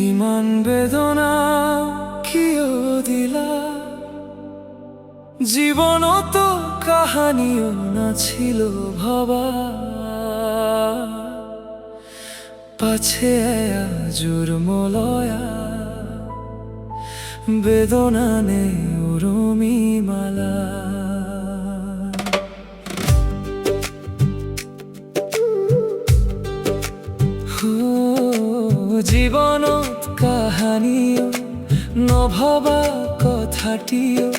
ইমান বেদনা কিয় দিলা, জীবন তো কাহানিও না ছিল ভবা, পাছে আজুর মলয়া বেদনা নে উরুমি মালা। জীবনত কাহানিও নভবা কথাটিও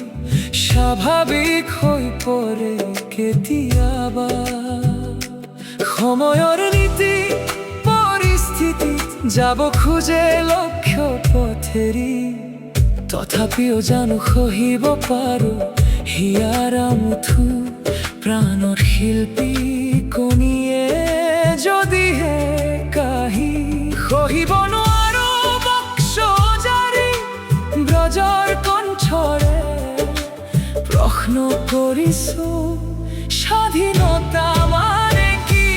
স্বাভাৱিক হৈ পৰে কেতিয়াবা। সময়ৰ নীতি পৰিস্থিতিত যাব খোজে লক্ষ্য পথেৰি, তথাপিও জানো সহিব পাৰো হিয়াৰা মুঠু প্ৰাণৰ শিল্পী কণিয়ে যদিহে কাহি সহিব নোৱাৰো বক্স জাৰি ব্ৰজৰ কণ্ঠৰে প্ৰশ্ন কৰিছো স্বাধীনতা মানে কি,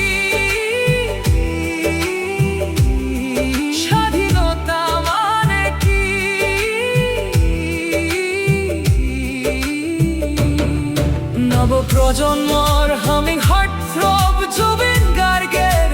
স্বাধীনতা মানে কি। নৱ প্ৰজন্মৰ হামিং হাৰ্ট থ্ৰব জুবিন গাৰ্গেৰ